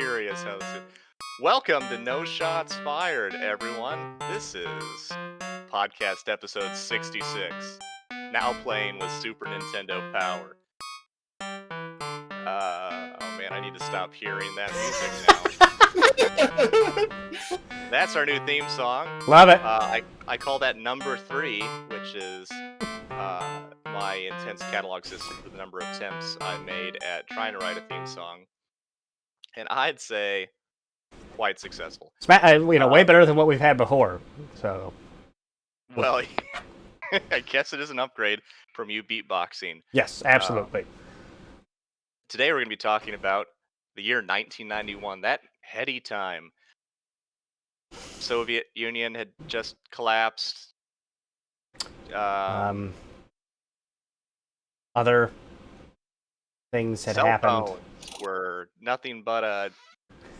curious how this is. Welcome to No Shots Fired, everyone. This is podcast episode 66. Now playing with Super Nintendo Power. Oh man, I need to stop hearing that music now. That's our new theme song. Love it. I call that number 3, which is my intense catalog system for the number of attempts I made at trying to write a theme song. And I'd say quite successful. Way better than what we've had before. So, well, I guess it is an upgrade from you beatboxing. Yes, absolutely. Today we're going to be talking about the year 1991, that heady time. Soviet Union had just collapsed. Other things had happened. Cell phones were nothing but a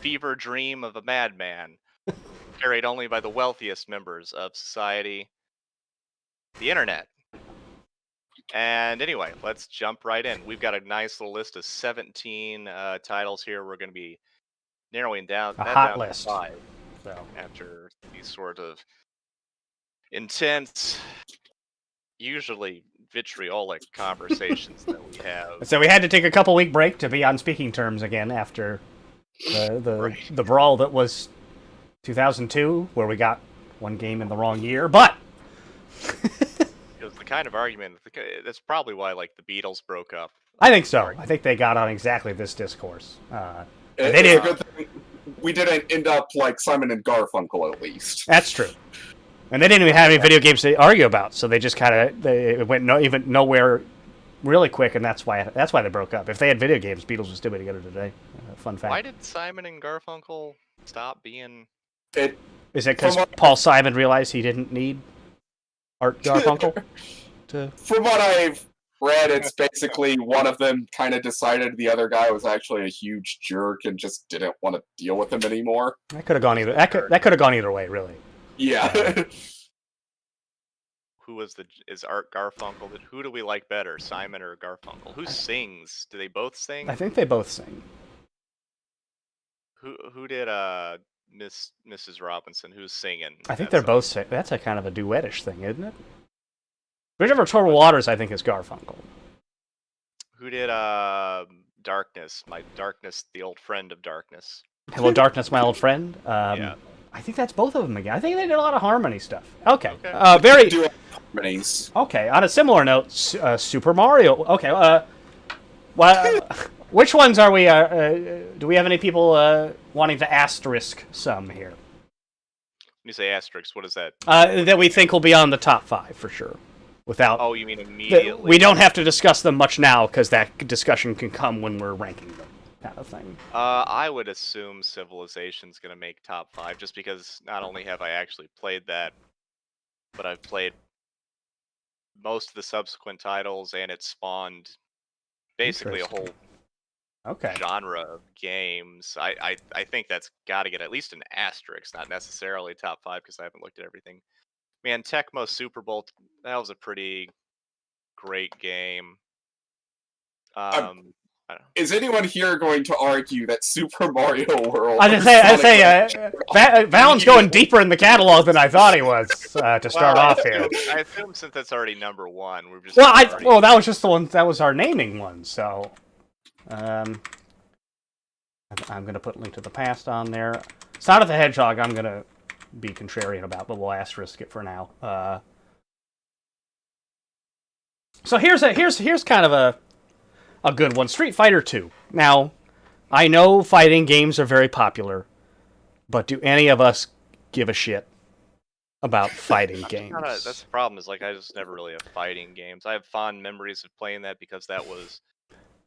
fever dream of a madman, carried only by the wealthiest members of society. The internet. And anyway, let's jump right in. We've got a nice little list of 17 titles here. We're going to be narrowing down a hot list. To 5 after these sort of intense, usually vitriolic conversations that we have. So we had to take a couple-week break to be on speaking terms again after the brawl that was 2002, where we got one game in the wrong year, but it was the kind of argument that's probably why the Beatles broke up. I think so. I think they got on exactly this discourse. It's a good thing we didn't end up like Simon and Garfunkel, at least. That's true. And they didn't even have any video games to argue about, so they just it went nowhere really quick, and that's why they broke up. If they had video games, Beatles would still be together today. Fun fact. Why did Simon and Garfunkel stop being? Is it because Paul Simon realized he didn't need Art Garfunkel? From what I've read, it's basically one of them kind of decided the other guy was actually a huge jerk and just didn't want to deal with him anymore. That could have gone either. That could have gone either way, really. Yeah. Is Art Garfunkel? Who do we like better, Simon or Garfunkel? Who sings? Do they both sing? I think they both sing. Who did Mrs. Robinson? Who's singing? I think they're both sing. That's a kind of a duettish thing, isn't it? Bridge Over Troubled Waters, I think, is Garfunkel. Who did Darkness? My Darkness, the old friend of Darkness. Hello, Darkness, my old friend. Yeah. I think that's both of them again. I think they did a lot of harmony stuff. Okay. Very harmonies. Okay. On a similar note, Super Mario. Okay. Which ones are we? Do we have any people wanting to asterisk some here? When you say asterisk, what is that? That we think will be on the top 5 for sure. Without. Oh, you mean immediately? We don't have to discuss them much now because that discussion can come when we're ranking them. Kind of thing. I would assume Civilization's gonna make top 5 just because not only have I actually played that, but I've played most of the subsequent titles, and it spawned basically a whole genre of games. I think that's got to get at least an asterisk, not necessarily top 5 because I haven't looked at everything. Man, Tecmo Super Bowl, that was a pretty great game. Is anyone here going to argue that Super Mario World? I say, Valen's going deeper in the catalog than I thought he was to start off here. I assume since that's already number 1, we're just. That was just the one. That was our naming one. So, I'm going to put Link to the Past on there. Sonic the Hedgehog, I'm going to be contrarian about, but we'll asterisk it for now. So here's kind of a good one. Street Fighter 2. Now, I know fighting games are very popular, but do any of us give a shit about fighting games? That's the problem, is I just never really have fighting games. I have fond memories of playing that because that was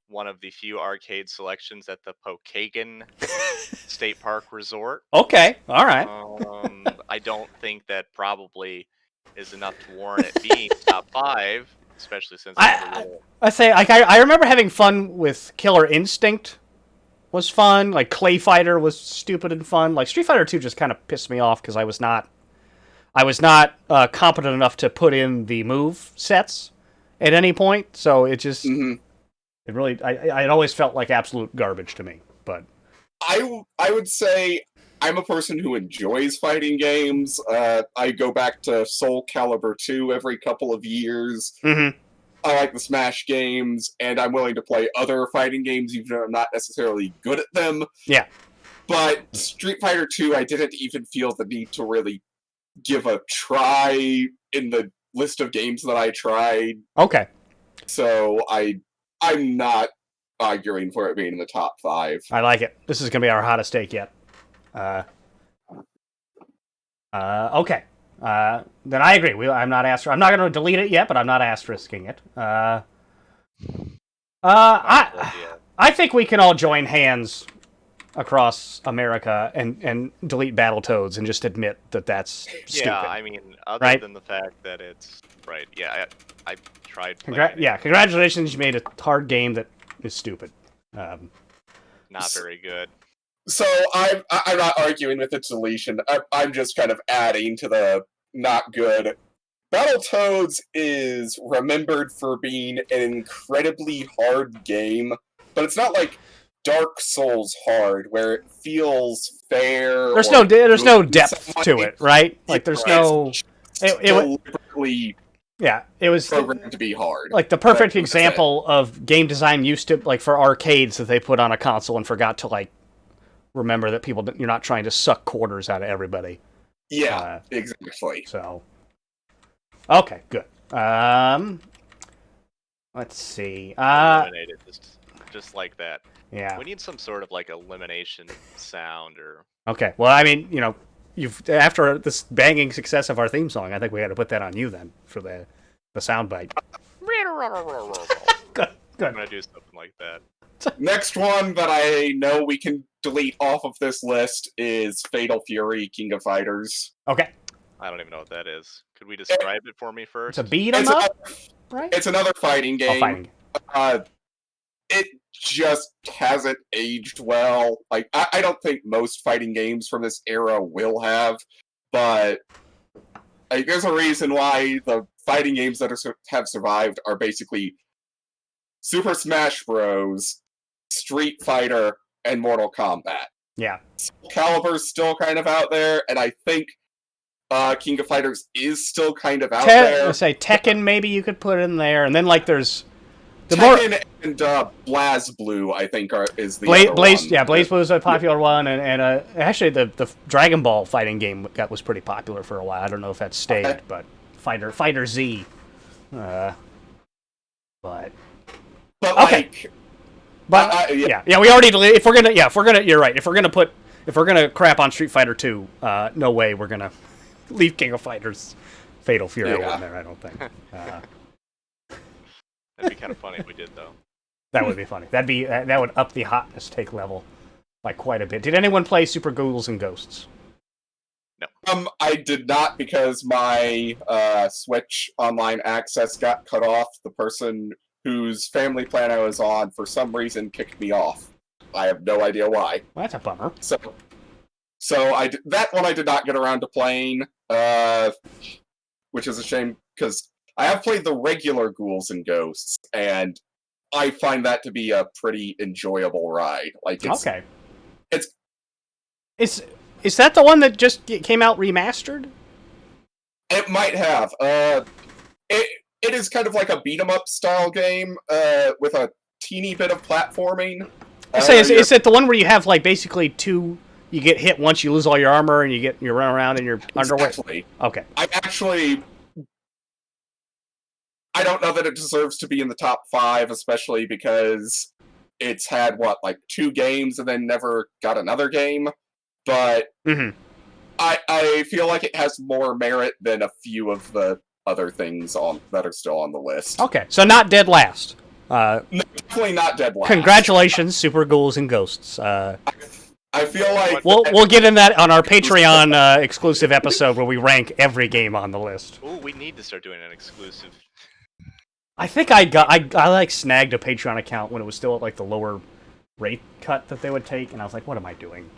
one of the few arcade selections at the Pokagon State Park Resort. Okay, alright. I don't think that probably is enough to warrant it being top 5. Especially since I remember having fun with Killer Instinct. Was fun. Clay Fighter was stupid and fun. Street Fighter 2 just kind of pissed me off because I was not competent enough to put in the move sets at any point. So it just it really it always felt like absolute garbage to me. But I would say I'm a person who enjoys fighting games. I go back to Soul Calibur 2 every couple of years. Mm-hmm. I like the Smash games, and I'm willing to play other fighting games, even though I'm not necessarily good at them. Yeah. But Street Fighter 2, I didn't even feel the need to really give a try in the list of games that I tried. Okay. So I'm not arguing for it being in the top 5. I like it. This is gonna be our hottest take yet. Okay. Then I agree. I'm not I'm not going to delete it yet, but I'm not asterisking it. I think we can all join hands across America and delete Battletoads and just admit that that's stupid. Yeah, I mean, other right? than the fact that it's right. Yeah, I tried. Playing Yeah, congratulations! You made a hard game that is stupid. Not very good. So I'm not arguing with its deletion. I'm just kind of adding to the not good. Battletoads is remembered for being an incredibly hard game, but it's not like Dark Souls hard, where it feels fair. There's no depth to it, right? Like there's no. Deliberately. Yeah, it was programmed to be hard. Like the perfect example of game design used to like for arcades that they put on a console and forgot to like remember that you're not trying to suck quarters out of everybody. Yeah, exactly. So, okay, good. Let's see. Eliminated just like that. Yeah. We need some sort of like elimination sound or. Okay. Well, I mean, after this banging success of our theme song, I think we had to put that on you then for the soundbite. Good. I'm gonna do something like that. Next one that I know we can delete off of this list is Fatal Fury King of Fighters. Okay. I don't even know what that is. Could we describe it for me first? It's a beat 'em up, right? It's another fighting game. Fighting. It just hasn't aged well. Like I don't think most fighting games from this era will have, but like, there's a reason why the fighting games that have survived are basically Super Smash Bros., Street Fighter, and Mortal Kombat. Yeah. Calibur's still kind of out there, and I think King of Fighters is still kind of out there. Let's say Tekken, maybe you could put in there, and then like there's Tekken and BlazBlue, I think, is the other Blaze. one. Yeah, BlazBlue was a popular one, and actually the Dragon Ball fighting game was pretty popular for a while. I don't know if that stayed, but Fighter Z. But okay. Like, but yeah, we already deleted. If we're gonna, you're right. If we're gonna crap on Street Fighter 2, no way we're gonna leave King of Fighters Fatal Fury on there. I don't think. That'd be kind of funny if we did, though. That would be funny. That would up the hotness take level by quite a bit. Did anyone play Super Ghouls and Ghosts? No. I did not because my Switch online access got cut off. The person whose family plan I was on, for some reason, kicked me off. I have no idea why. Well, that's a bummer. So that one I did not get around to playing, which is a shame because I have played the regular Ghouls and Ghosts, and I find that to be a pretty enjoyable ride. Like, is that the one that just came out remastered? It might have. It is kind of like a beat 'em up style game with a teeny bit of platforming. Is it the one where you have like basically you get hit once, you lose all your armor, and you run around in your underwear? Okay. I don't know that it deserves to be in the top 5, especially because it's had, 2 games and then never got another game. But I feel like it has more merit than a few of the other things that are still on the list. Okay, so not dead last. No, definitely not dead last. Congratulations, Super Ghouls and Ghosts. I feel like we'll get in that on our Patreon exclusive episode where we rank every game on the list. Ooh, we need to start doing an exclusive. I think I snagged a Patreon account when it was still at like the lower rate cut that they would take, and I was like, what am I doing?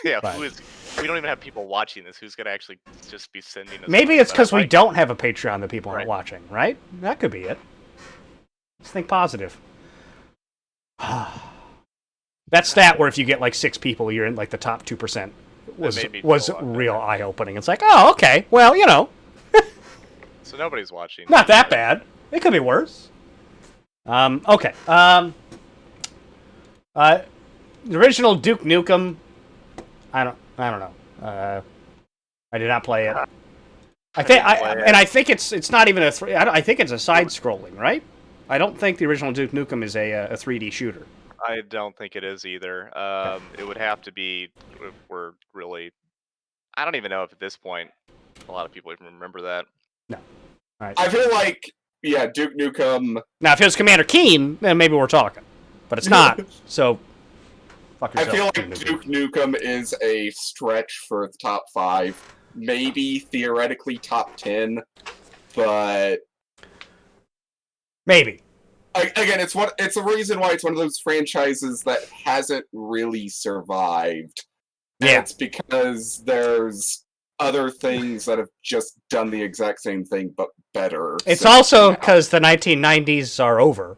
Yeah, we don't even have people watching this. Who's gonna actually just be sending us? Maybe it's because we don't have a Patreon that people aren't watching, right? That could be it. Let's think positive. That That stat where if you get like 6 people, you're in like the top 2% was made me feel a lot real better. eye-opening. It's like, oh, okay, well, So nobody's watching. not that bad. It could be worse. Okay. The original Duke Nukem. I don't know. I did not play it. I think it's not even a three. I think it's a side-scrolling, right? I don't think the original Duke Nukem is a 3D shooter. I don't think it is either. It would have to be. We're really. I don't even know if at this point a lot of people even remember that. No. All right. I feel like, yeah, Duke Nukem. Now, if it was Commander Keen, then maybe we're talking. But it's not. So, fuck I yourself. feel like Duke Nukem. Duke Nukem is a stretch for the top 5, maybe theoretically top 10, but Maybe. again, it's a reason why it's one of those franchises that hasn't really survived. And Yeah. it's because there's other things that have just done the exact same thing but better. It's since also now. because the 1990s are over.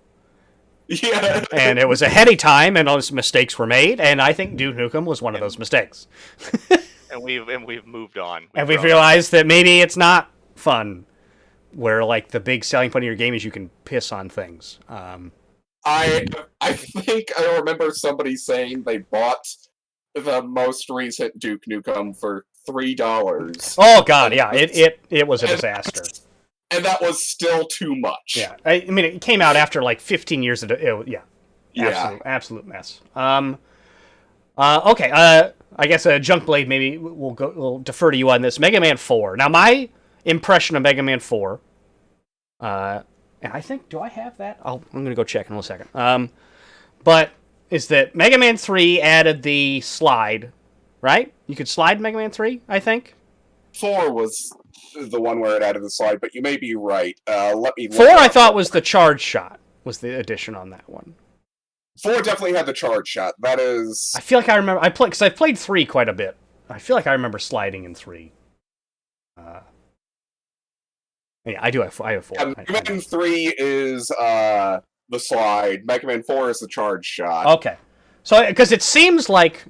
Yeah. And it was a heady time, and all those mistakes were made, and I think Duke Nukem was one of those mistakes. And we've moved on. And we've grown realized that maybe it's not fun, where like the big selling point of your game is you can piss on things. I think I remember somebody saying they bought the most recent Duke Nukem for $3. Oh god, yeah, it was a disaster. And that was still too much. Yeah, I mean it came out after like 15 years of yeah, Yeah. absolute mess. Okay, I guess Junkblade maybe we'll defer to you on this. Mega Man 4. Now my impression of Mega Man 4, and I think do I have that? I'm gonna go check in a second. But is that Mega Man 3 added the slide, right? You could slide Mega Man 3, I think. 4 was the one where it added the slide, but you may be right. Let me. 4 I thought was the charge shot. Was the addition on that one? 4 definitely had the charge shot. That is. I feel like I remember. Because I played 3 quite a bit. I feel like I remember sliding in 3. Yeah, I do have 4. Mega Man 3 is the slide. Mega Man 4 is the charge shot. Okay. So, because it seems like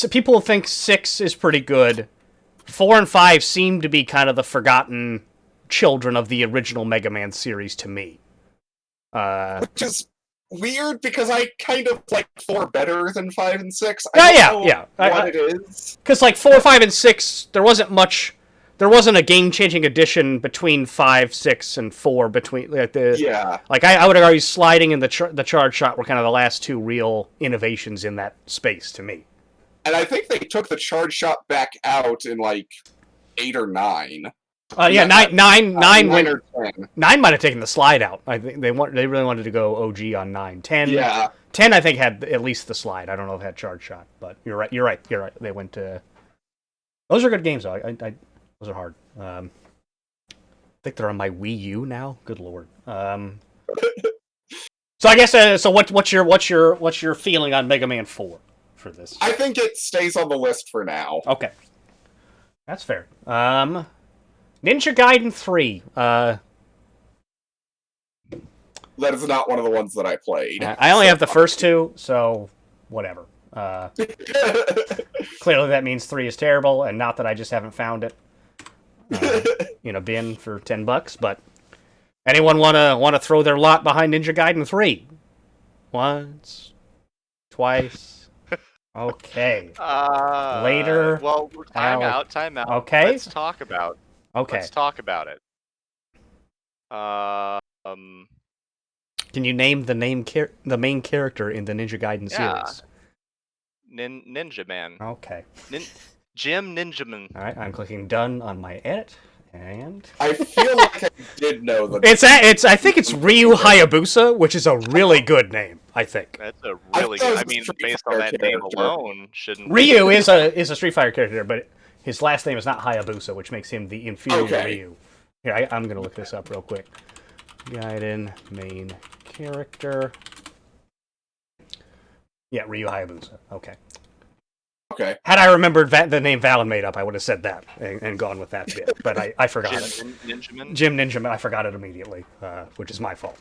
people think 6 is pretty good. 4 and 5 seem to be kind of the forgotten children of the original Mega Man series to me. Which is weird because I kind of like 4 better than 5 and 6. Yeah. What it is. Because like 4, 5, and 6, there wasn't a game-changing addition between 5, 6, and 4. Yeah. Like I would argue sliding and the charge shot were kind of the last 2 real innovations in that space to me. And I think they took the charge shot back out in like 8 or 9. Yeah, 9 went. Or 10. 9 might have taken the slide out. I think they really wanted to go OG on 9. 10. Yeah. 10 I think had at least the slide. I don't know if it had charge shot, but you're right. They went to. Those are good games though. Those are hard. I think they're on my Wii U now. Good lord. So I guess what's your feeling on Mega Man 4 for this? I think it stays on the list for now. Okay, that's fair. Ninja Gaiden 3. That is not one of the ones that I played. I only have the first 2, so whatever. Clearly that means 3 is terrible, and not that I just haven't found it in a bin for $10. But anyone wanna throw their lot behind Ninja Gaiden 3? Once, twice. Okay. Later. Well, time out. Okay. Let's talk about. Okay. Let's talk about it. Can you name the main character in the Ninja Gaiden series? Ninja Man. Okay. Jim Ninja Man. All right, I'm clicking done on my edit, and I feel like I did know that. I think it's Ryu Hayabusa, which is a really good name. I think That's a really good. I mean, based on that name alone, shouldn't Ryu is a Street Fighter character, but his last name is not Hayabusa, which makes him the inferior Ryu. Here, I'm gonna look this up real quick. Gaiden main character. Yeah, Ryu Hayabusa. Okay. Okay. Had I remembered the name Valen made up, I would have said that and gone with that bit. But I forgot it. Jim Ninjaman. I forgot it immediately, which is my fault.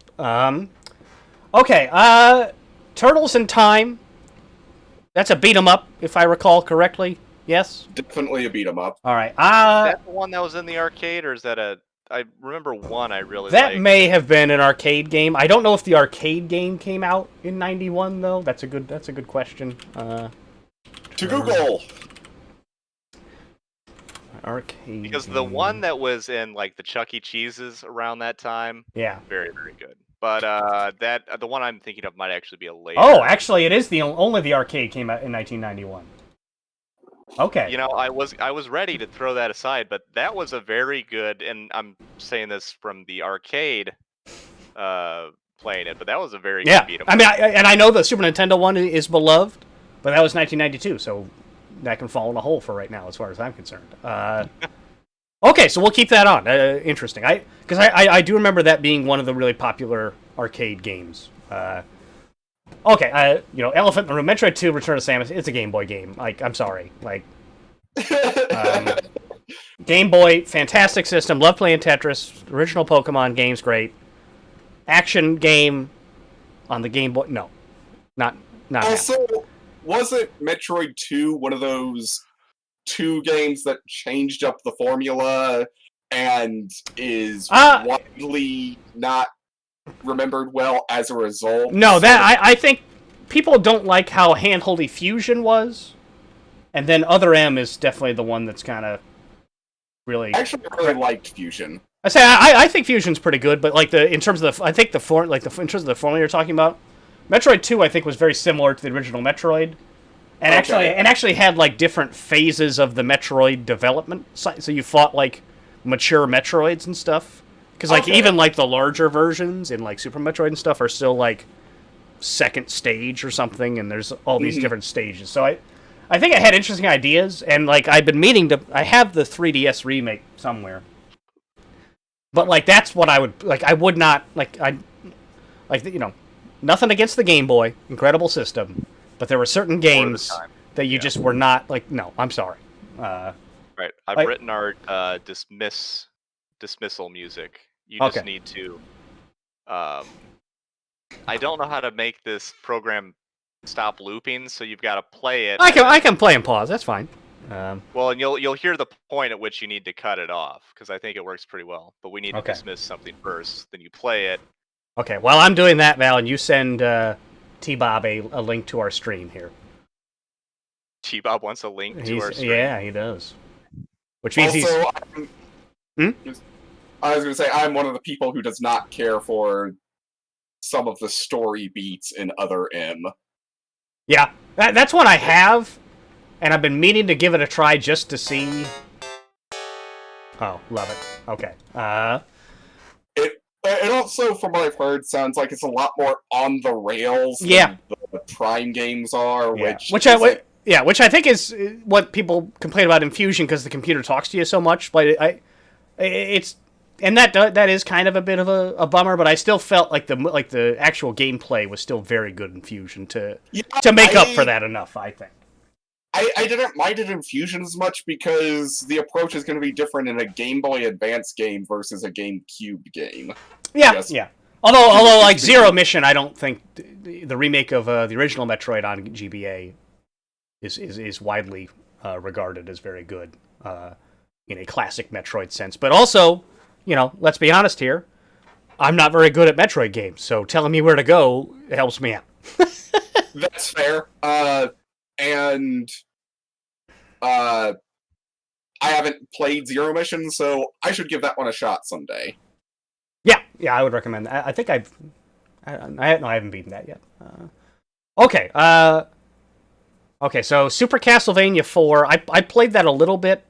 Okay. Turtles in Time. That's a beat 'em up, if I recall correctly. Yes. Definitely a beat 'em up. All right. Is that the one that was in the arcade, or is that a? I remember one I really That liked. may have been an arcade game. I don't know if the arcade game came out in '91 though. That's a good question. To Google. Arcade. Because game. the one that was in like the Chuck E. Cheese's around that time, Yeah. very very good. But the one I'm thinking of might actually be a later. Oh, actually, it is only the arcade came out in 1991. Okay. You know, I was ready to throw that aside, but that was a very good, and I'm saying this from the arcade, playing it, but that was a very good beat 'em I up. mean, I know the Super Nintendo one is beloved, but that was 1992, so that can fall in a hole for right now, as far as I'm concerned. Okay, so we'll keep that on. Interesting. Because I do remember that being one of the really popular arcade games. Okay, Elephant in the Room, Metroid 2, Return of Samus. It's a Game Boy game. Like, I'm sorry. Like, Game Boy, fantastic system. Love playing Tetris. Original Pokemon game's great. Action game on the Game Boy. No, not. Also, wasn't Metroid 2 one of those 2 games that changed up the formula and is widely not remembered well as a result? No, I think people don't like how handholdy Fusion was, and then Other M is definitely the one that's kind of really. I actually really liked Fusion. I think Fusion's pretty good, but like in terms of in terms of the formula you're talking about, Metroid 2 I think was very similar to the original Metroid, and actually had like different phases of the Metroid development. So you fought like mature Metroids and stuff. Because like even like the larger versions in like Super Metroid and stuff are still like second stage or something, and there's all these different stages. So I think it had interesting ideas, and like I've been meaning to. I have the 3DS remake somewhere, but like that's what I would like. I would not like. Nothing against the Game Boy, incredible system, but there were certain games that you just were not like. No, I'm sorry. Right, I've written our dismissal music. You just need to. I don't know how to make this program stop looping, so you've got to play it. I can play and pause. That's fine. Well, and you'll hear the point at which you need to cut it off, because I think it works pretty well. But we need to dismiss something first, then you play it. Okay, while I'm doing that, Val, and you send T-Bob a link to our stream here. T-Bob wants a link to our stream? Yeah, he does. Which means also, I was going to say, I'm one of the people who does not care for some of the story beats in Other M. Yeah, that's one I have, and I've been meaning to give it a try just to see. Oh, love it. Okay. It also, from what I've heard, sounds like it's a lot more on the rails than the Prime games are, which I think is what people complain about in Fusion because the computer talks to you so much. But that is kind of a bit of a bummer. But I still felt like the actual gameplay was still very good in Fusion to make up for that enough. I think. I didn't mind it in Fusion as much because the approach is going to be different in a Game Boy Advance game versus a GameCube game. Yeah. Although like Zero Mission, I don't think the remake of the original Metroid on GBA is widely regarded as very good in a classic Metroid sense. But also, let's be honest here, I'm not very good at Metroid games, so telling me where to go helps me out. That's fair. And I haven't played Zero Mission, so I should give that one a shot someday. Yeah, I would recommend that. I think I haven't beaten that yet. Okay. Okay, so Super Castlevania 4, I played that a little bit,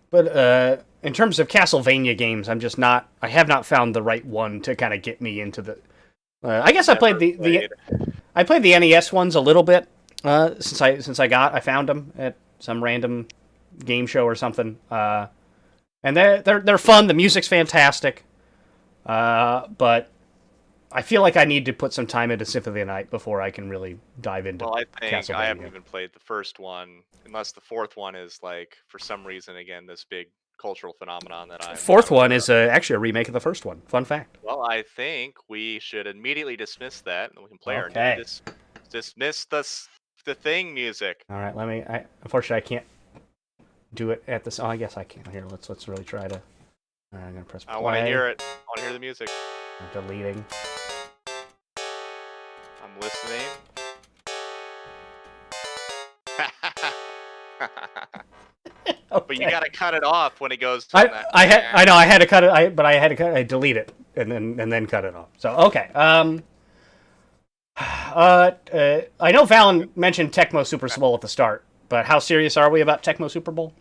but in terms of Castlevania games, I have not found the right one to kind of get me into the. I guess I played the NES ones a little bit. Since I found them at some random game show or something, and they're fun. The music's fantastic, but I feel like I need to put some time into Symphony of the Night before I can really dive into. Well, I think Castlevania. I haven't even played the first one, unless the fourth one is like for some reason again this big cultural phenomenon that I. Fourth one is actually a remake of the first one. Fun fact. Well, I think we should immediately dismiss that, and we can play our new dismiss the thing music. All right, let me. Unfortunately, I can't do it at this. Oh, I guess I can. Here, let's really try to. All right, I'm gonna press play. I want to hear it. I want to hear the music. I'm deleting. I'm listening. Okay. But you gotta cut it off when it goes. I know I had to cut it. But I had to I delete it and then cut it off. So okay. I know Valen mentioned Tecmo Super Bowl at the start, but how serious are we about Tecmo Super Bowl?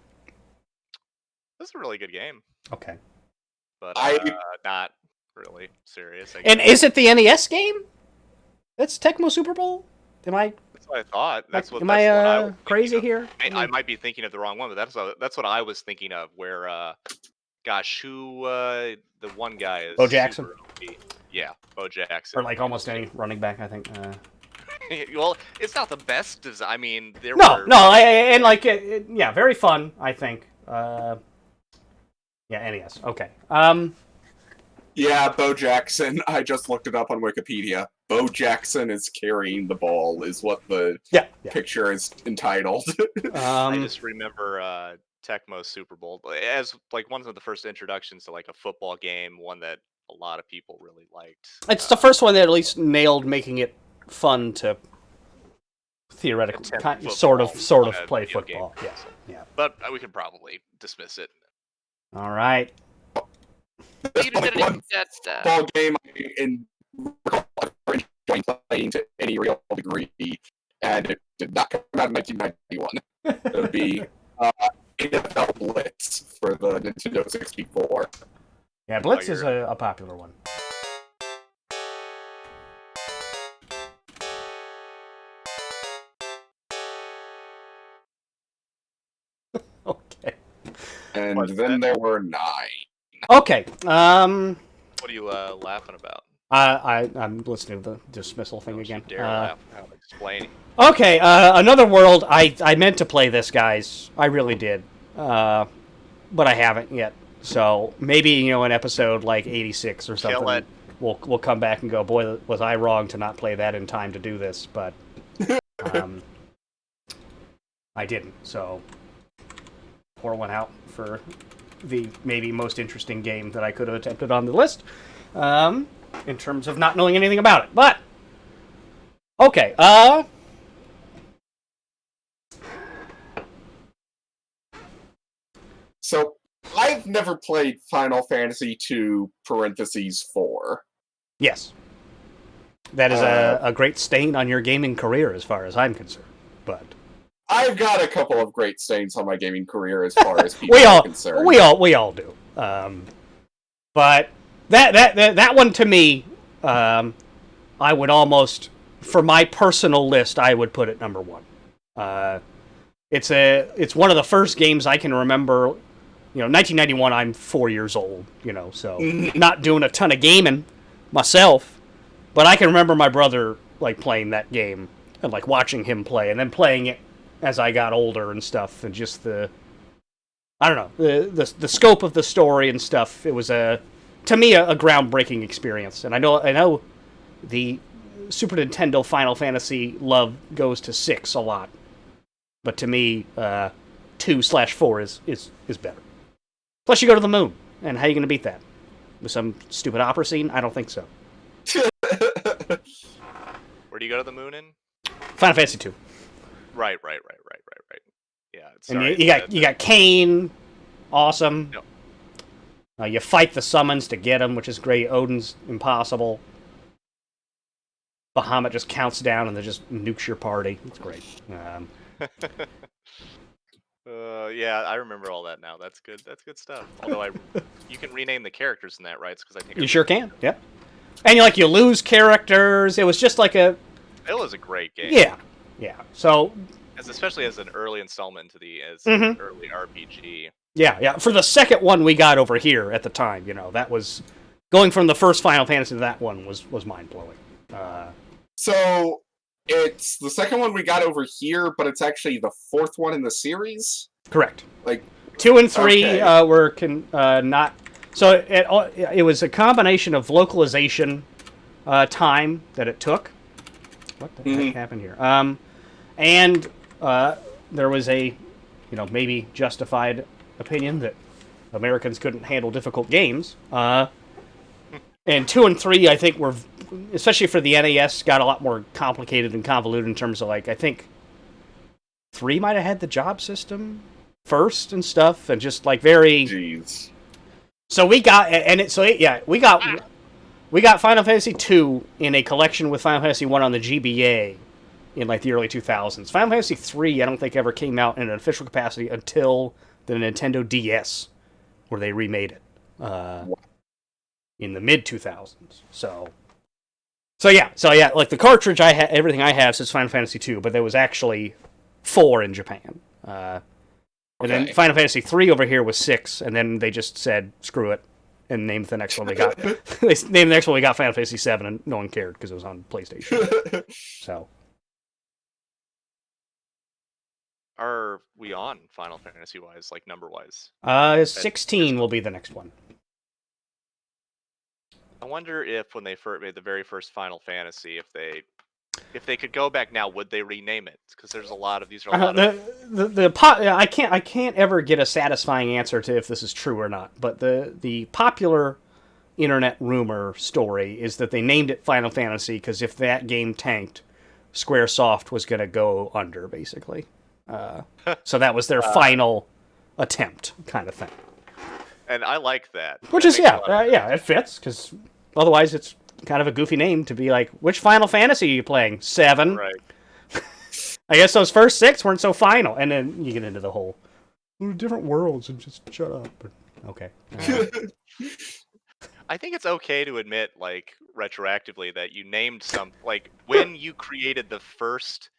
This is a really good game. Okay. But not really serious. And is it the NES game? That's Tecmo Super Bowl? Am I? That's what I thought. That's what. Am That's what I I was crazy thinking of. here? I might be thinking of the wrong one, but that's what I was thinking of. Where, gosh, who the one guy is? Bo Jackson? Yeah, Bo Jackson. Or like almost any running back, I think. Well, it's not the best design. I mean, there No, were... no, and like, yeah, very fun, I think. Yeah, NES. Okay. Yeah, Bo Jackson. I just looked it up on Wikipedia. Bo Jackson is carrying the ball, is what the picture is entitled. I just remember Tecmo Super Bowl as like one of the first introductions to like a football game, one that a lot of people really liked. It's the first one that at least nailed making it fun to theoretically, sort of play football. Game. Yeah, yeah. But we could probably dismiss it. All right. Ball game in enjoying playing to any real degree, and it did not come out in 1991. It would be NFL Blitz for the Nintendo 64. Yeah, Blitz is a popular one. Okay. And then there were 9. Okay. What are you laughing about? I'm listening to the dismissal thing again. Dare laugh. I'll explain. Okay, Another World. I meant to play this, guys. I really did, but I haven't yet. So maybe in episode like 86 or something, we'll come back and go, boy, was I wrong to not play that in time to do this, but I didn't. So pour one out for the maybe most interesting game that I could have attempted on the list, in terms of not knowing anything about it. But okay, So I've never played Final Fantasy II (4). Yes, that is a great stain on your gaming career, as far as I'm concerned. But I've got a couple of great stains on my gaming career, as far as people are concerned. We all do. But that one to me, I would almost, for my personal list, I would put it number 1. It's one of the first games I can remember. 1991. I'm 4 years old. So not doing a ton of gaming myself, but I can remember my brother like playing that game and like watching him play, and then playing it as I got older and stuff, and just the scope of the story and stuff. It was to me a groundbreaking experience, and I know the Super Nintendo Final Fantasy love goes to 6 a lot, but to me 2/4 is better. Plus, you go to the moon, and how are you going to beat that? With some stupid opera scene? I don't think so. Where do you go to the moon in? Final Fantasy 2. Right. Yeah. And you got Kain, awesome. Yep. You fight the summons to get him, which is great. Odin's impossible. Bahamut just counts down and then just nukes your party. It's great. Yeah, I remember all that now. That's good. That's good stuff. Although you can rename the characters in that, right? Because I think you sure can. Yeah. And you lose characters. It was just like It was a great game. Yeah. So, especially as an early installment into the early RPG. Yeah. For the second one we got over here at the time, that was going from the first Final Fantasy to that one was mind blowing. So it's the second one we got over here, but it's actually the 4th one in the series. Correct. Like 2 and 3 were not. So it was a combination of localization time that it took. What the heck happened here? And there was a, maybe justified opinion that Americans couldn't handle difficult games. And 2 and 3, I think, were, especially for the NES, got a lot more complicated and convoluted in terms of, like, I think 3 might have had the job system first and stuff, and just, like, very... Jeez. So we got, we got Final Fantasy 2 in a collection with Final Fantasy 1 on the GBA in, like, the early 2000s. Final Fantasy 3, I don't think, ever came out in an official capacity until the Nintendo DS, where they remade it. In the mid 2000s. So yeah, like the cartridge everything I have says Final Fantasy 2, but there was actually 4 in Japan. And then Final Fantasy 3 over here was 6, and then they just said screw it and named the next one they got. They named the next one we got Final Fantasy 7, and no one cared because it was on PlayStation. So Are we on Final Fantasy wise, like number wise? 16 will be the next one. I wonder if when they made the very first Final Fantasy, if they could go back now, would they rename it? Because there's a lot of these. I can't ever get a satisfying answer to if this is true or not. But the popular internet rumor story is that they named it Final Fantasy because if that game tanked, SquareSoft was going to go under, basically. So that was their final attempt, kind of thing. And I like that. Which is, it fits, because otherwise it's kind of a goofy name to be like, which Final Fantasy are you playing? 7? Right. I guess those first 6 weren't so final. And then you get into the whole, different worlds, and just shut up. Okay. I think it's okay to admit, like, retroactively, that you named some, like, when you created the first...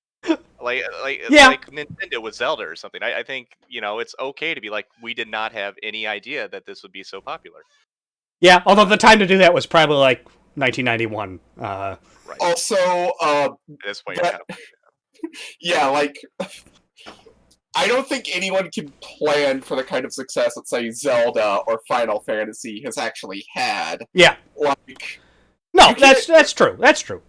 Like Nintendo with Zelda or something. I think, it's okay to be like, we did not have any idea that this would be so popular. Yeah, although the time to do that was probably like 1991. Right. Also, at this point, you're kind of... yeah, like, I don't think anyone can plan for the kind of success that, say, Zelda or Final Fantasy has actually had. Yeah. Like, no, that's true. That's true.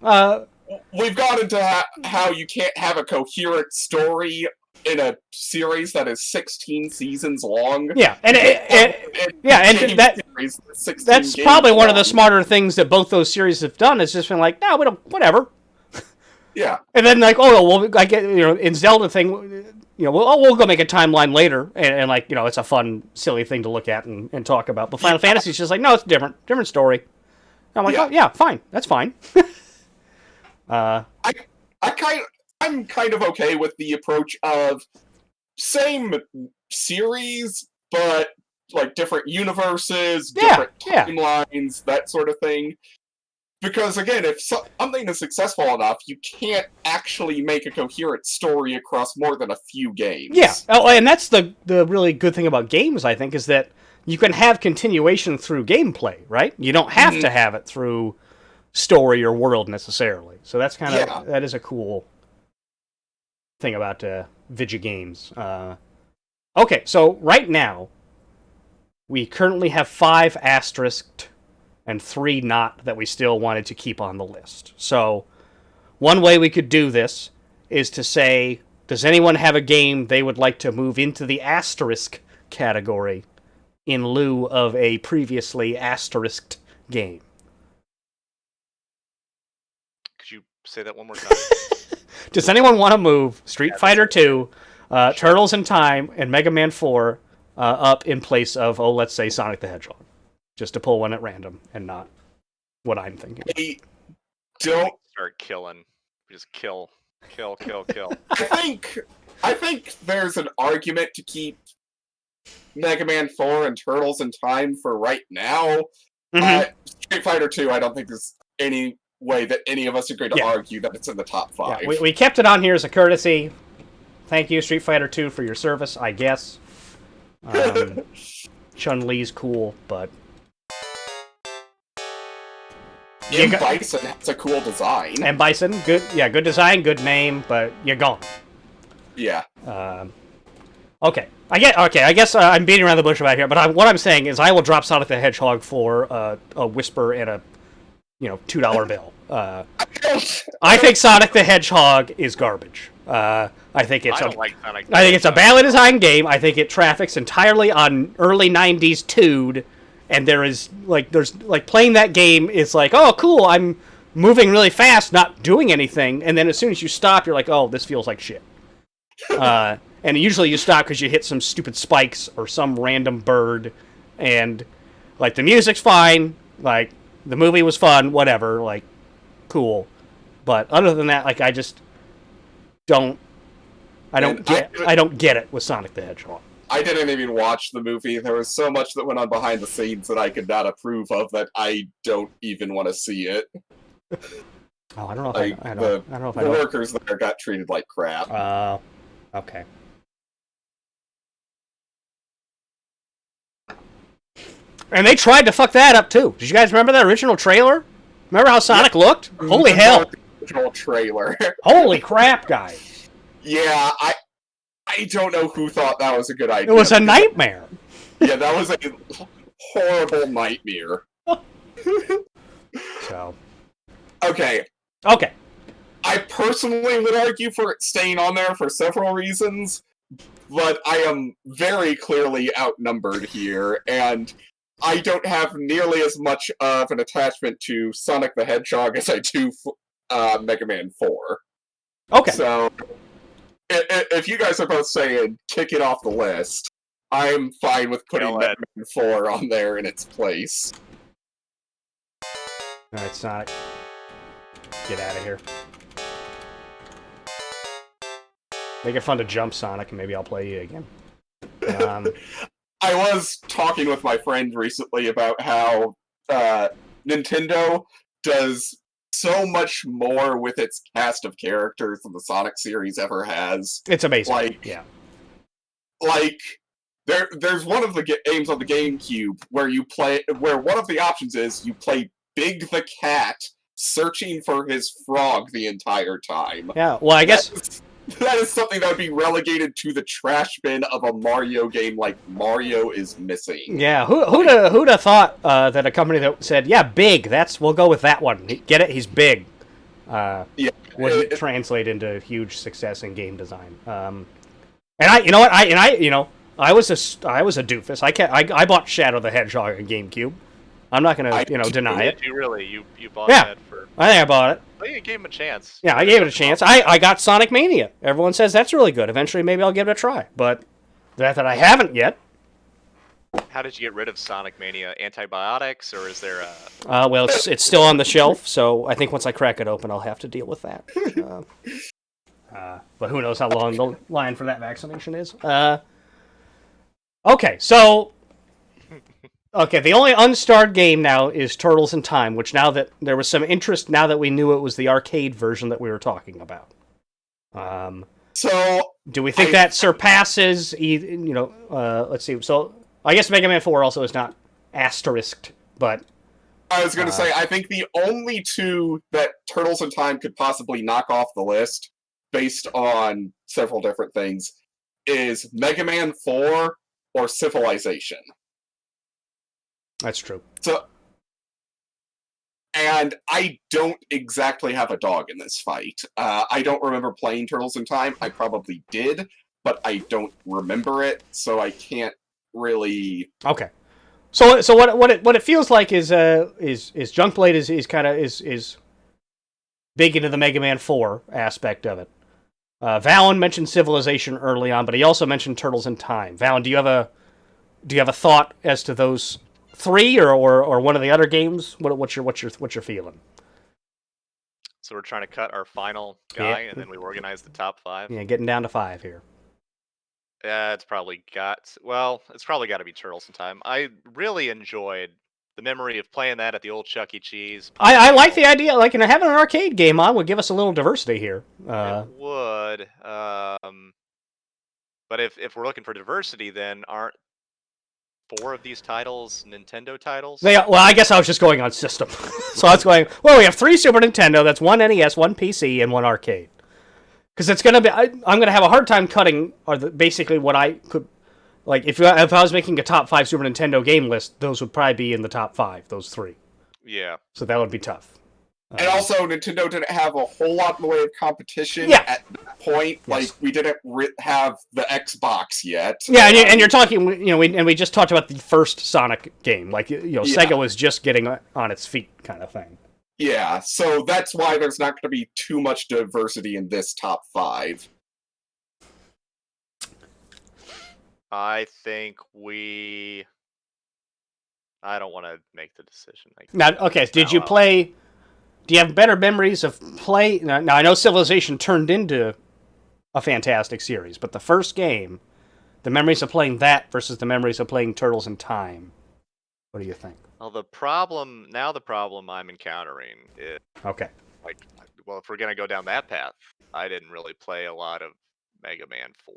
We've got into how you can't have a coherent story in a series that is 16 seasons long. Yeah, that's probably one of the smarter things that both those series have done. Is just been like, no, we don't, whatever. Yeah, and then like, I get in Zelda thing, we'll go make a timeline later, and like it's a fun, silly thing to look at and talk about. But Final Fantasy is just like, no, it's different story. And I'm like, oh yeah, fine, that's fine. I'm kind of okay with the approach of same series, but like different universes, different timelines, that sort of thing. Because again, if something is successful enough, you can't actually make a coherent story across more than a few games. Yeah, and that's the really good thing about games, I think, is that you can have continuation through gameplay, right? You don't have to have it through story or world necessarily. So that's kind of that is a cool thing about video games. Okay, so right now we currently have 5 asterisked and 3 not that we still wanted to keep on the list. So one way we could do this is to say, does anyone have a game they would like to move into the asterisk category in lieu of a previously asterisked game? Say that one more time. Does anyone want to move Street Fighter 2, Turtles in Time, and Mega Man 4 up in place of, let's say, Sonic the Hedgehog? Just to pull one at random and not what I'm thinking. I don't start killing. Just kill. I think there's an argument to keep Mega Man 4 and Turtles in Time for right now. Street Fighter 2, I don't think there's any way that any of us are going to argue that it's in the top 5. Yeah, we kept it on here as a courtesy. Thank you, Street Fighter 2, for your service, I guess. Chun-Li's cool, but... Bison has a cool design. And Bison, good design, good name, but you're gone. Yeah. Okay, I guess I'm beating around the bush about here, but what I'm saying is I will drop Sonic the Hedgehog for a whisper and a $2 bill. I think Sonic the Hedgehog is garbage. I think it's I don't like Sonic. I think it's a badly designed game. I think it traffics entirely on early '90s Tude, and there's playing that game is like, oh cool, I'm moving really fast, not doing anything, and then as soon as you stop, you're like, oh, this feels like shit. And usually you stop because you hit some stupid spikes or some random bird, and like the music's fine, like the movie was fun, whatever, like cool, but other than that, like I just don't I don't get it with Sonic the Hedgehog. I didn't even watch the movie. There was so much that went on behind the scenes that I could not approve of that I don't even want to see it. Oh, I don't know if like, I don't know if the workers there got treated like crap. Okay. And they tried to fuck that up too. Did you guys remember that original trailer? Remember how Sonic looked? Holy hell! The original trailer. Holy crap, guys! Yeah, I don't know who thought that was a good idea. It was a nightmare. Yeah, that was a horrible nightmare. So. Okay. I personally would argue for it staying on there for several reasons, but I am very clearly outnumbered here, and I don't have nearly as much of an attachment to Sonic the Hedgehog as I do Mega Man 4. Okay. So, if you guys are both saying kick it off the list, I'm fine with putting Mega Man 4 on there in its place. Alright, Sonic. Get out of here. Make it fun to jump, Sonic, and maybe I'll play you again. I was talking with my friend recently about how Nintendo does so much more with its cast of characters than the Sonic series ever has. It's amazing. There's one of the games on the GameCube where one of the options is you play Big the Cat searching for his frog the entire time. Yeah, well, I guess that is something that would be relegated to the trash bin of a Mario game like Mario is Missing. Yeah, who'd have thought that a company that said, yeah, big, we'll go with that one. Get it? He's big. Wouldn't translate into huge success in game design. And I was a doofus. I bought Shadow the Hedgehog on GameCube. I'm not gonna, deny it. Did you really? You bought that for? I think I bought it. Well, you gave him a chance. Yeah, I gave it a chance. I got Sonic Mania. Everyone says that's really good. Eventually, maybe I'll give it a try. But that I haven't yet. How did you get rid of Sonic Mania? Antibiotics, or is there a? Well, it's still on the shelf, so I think once I crack it open, I'll have to deal with that. But who knows how long the line for that vaccination is. Okay, so. Okay, the only unstarred game now is Turtles in Time, which now that there was some interest, now that we knew it was the arcade version that we were talking about. So, do we think that surpasses, let's see, so I guess Mega Man 4 also is not asterisked, but... I was going to say, I think the only two that Turtles in Time could possibly knock off the list, based on several different things, is Mega Man 4 or Civilization. That's true. So, and I don't exactly have a dog in this fight. I don't remember playing Turtles in Time. I probably did, but I don't remember it, so I can't really. Okay. So what it feels like is Junkblade is big into the Mega Man 4 aspect of it. Valen mentioned Civilization early on, but he also mentioned Turtles in Time. Valen, do you have a thought as to those three or one of the other games? What's your feeling? So we're trying to cut our final guy, and then we organize the top 5. Yeah, getting down to 5 here. Yeah, it's probably got to be Turtles in Time. I really enjoyed the memory of playing that at the old Chuck E. Cheese. I like the idea, like, having an arcade game on would give us a little diversity here. It would. But if we're looking for diversity, then aren't 4 of these titles Nintendo titles? Well, I guess I was just going on system. So I was going, well, we have 3 Super Nintendo, that's 1 NES, 1 PC, and 1 arcade. Because it's going to be, I'm going to have a hard time cutting, basically what I could, like, if I was making a top 5 Super Nintendo game list, those would probably be in the top 5, those 3. Yeah. So that would be tough. And also, Nintendo didn't have a whole lot in the way of competition at that point, Yes. like we didn't have the Xbox yet. Yeah, and you're talking, we just talked about the first Sonic game. Like, Sega was just getting on its feet, kind of thing. Yeah, so that's why there's not going to be too much diversity in this top 5. I think I don't want to make the decision. Now, okay, did you play? Do you have better memories of play? Now, I know Civilization turned into a fantastic series, but the first game, the memories of playing that versus the memories of playing Turtles in Time. What do you think? Well, the problem I'm encountering is Okay. if we're gonna go down that path, I didn't really play a lot of Mega Man 4.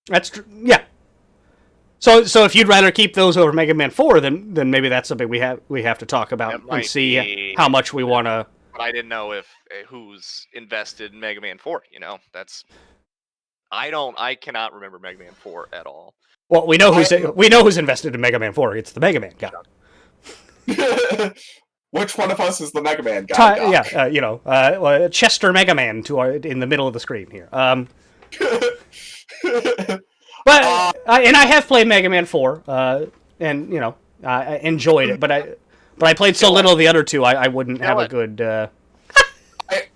That's true. Yeah. So if you'd rather keep those over Mega Man 4, then maybe that's something we have to talk about and see how much we want to. But I didn't know if who's invested in Mega Man 4. I cannot remember Mega Man 4 at all. Well, we know who's invested in Mega Man 4. It's the Mega Man guy. Which one of us is the Mega Man guy? Yeah, Chester Mega Man in the middle of the screen here. But and I have played Mega Man 4, and I enjoyed it, but I played so little of the other two, I wouldn't have a good.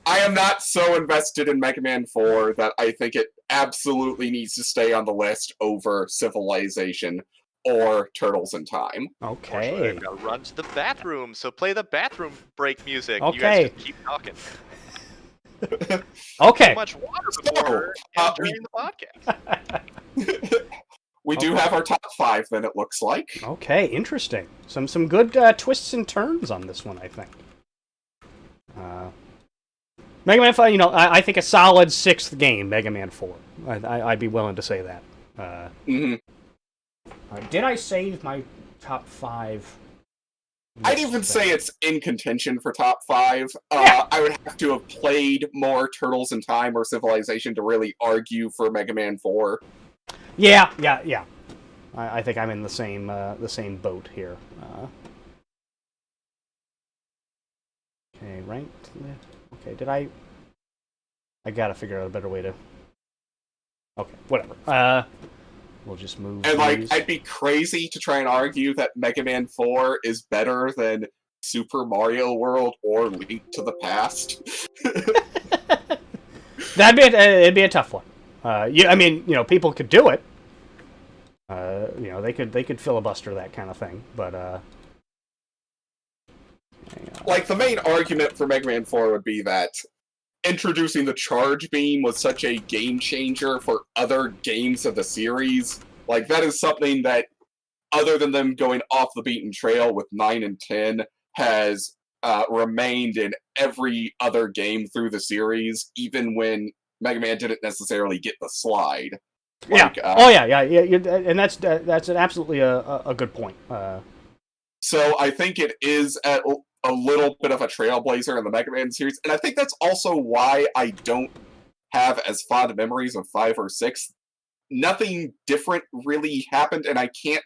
I am not so invested in Mega Man 4 that I think it absolutely needs to stay on the list over Civilization or Turtles in Time. Okay. I've got to run to the bathroom, so play the bathroom break music. Okay. You guys just keep talking. Okay. Too much water before and during the podcast. We do have our top 5, then it looks like. Okay, interesting. Some good twists and turns on this one, I think. Mega Man 5, I think a solid 6th game, Mega Man 4. I'd be willing to say that. Did I save my top 5? I'd even say it's in contention for top 5. I would have to have played more Turtles in Time or Civilization to really argue for Mega Man 4. Yeah. I think I'm in the same boat here. Okay, ranked. Okay, did I gotta figure out a better way to. Okay, whatever. We'll just move. And these. I'd be crazy to try and argue that Mega Man 4 is better than Super Mario World or Link to the Past. It'd be a tough one. People could do it. They could filibuster that kind of thing, but the main argument for Mega Man 4 would be that introducing the charge beam was such a game changer for other games of the series. That is something that, other than them going off the beaten trail with 9 and 10, has remained in every other game through the series, even when Mega Man didn't necessarily get the slide. Yeah. And that's absolutely a good point. So I think it is a little bit of a trailblazer in the Mega Man series, and I think that's also why I don't have as fond memories of 5 or 6. Nothing different really happened, and I can't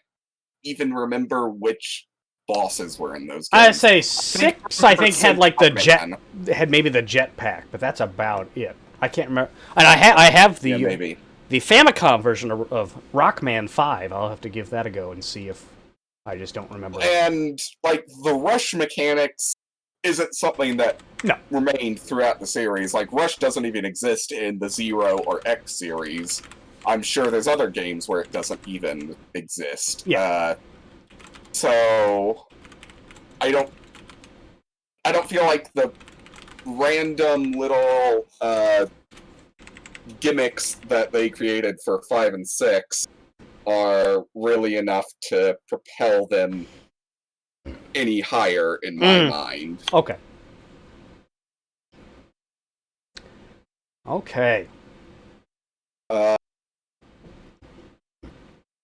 even remember which bosses were in those games. I'd say 6, I think, had maybe the jetpack, but that's about it. I can't remember. And I have the the Famicom version of Rockman 5. I'll have to give that a go and see if I just don't remember. And the rush mechanics isn't something that remained throughout the series. Rush doesn't even exist in the 0 or X series. I'm sure there's other games where it doesn't even exist. Yeah. So I don't feel like the random little gimmicks that they created for 5 and 6 are really enough to propel them any higher in my mind. Okay. Okay.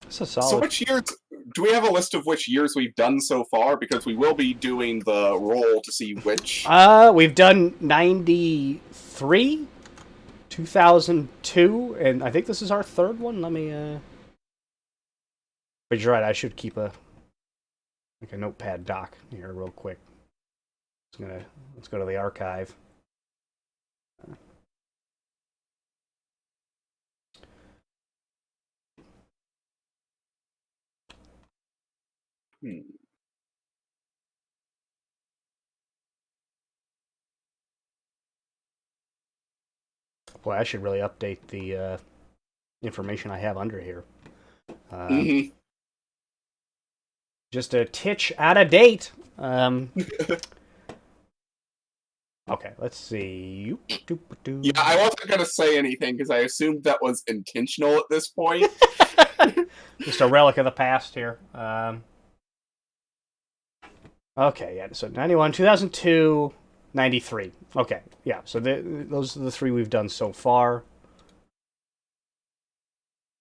So which years, do we have a list of which years we've done so far? Because we will be doing the roll to see which. We've done 93, 2002, and I think this is our third one. Let me, But you're right, I should keep a notepad doc here real quick. Let's go to the archive. Hmm. Boy, I should really update the information I have under here. Mm-hmm. Just a titch out of date. Okay, let's see. Yeah, I wasn't gonna say anything because I assumed that was intentional at this point. Just a relic of the past here. Okay, yeah, so 91, 2002, 93. Okay, yeah, so those are the three we've done so far.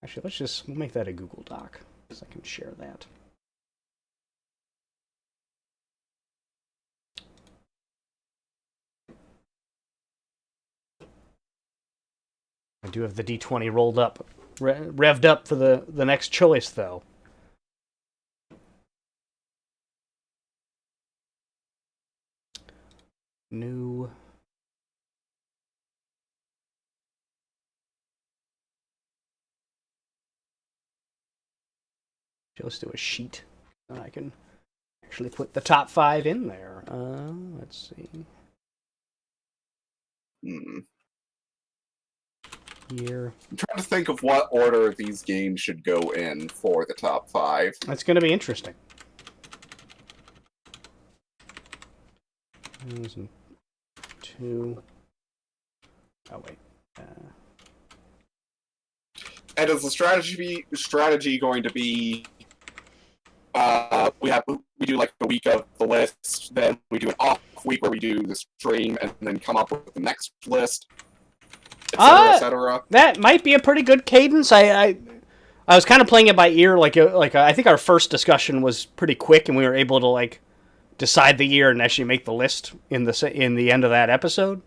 Actually, we'll make that a Google Doc, so I can share that. I do have the D20 rolled up, revved up for the next choice, though. New. Let's do a sheet, and I can actually put the top 5 in there. Let's see. Hmm. Here. I'm trying to think of what order these games should go in for the top 5. That's going to be interesting. 2. Oh wait. And is the strategy going to be we do like a week of the list, then we do an off week where we do the stream and then come up with the next list, etc., etc.? That might be a pretty good cadence. I was kind of playing it by ear, I think our first discussion was pretty quick, and we were able to like decide the year and actually make the list in the end of that episode.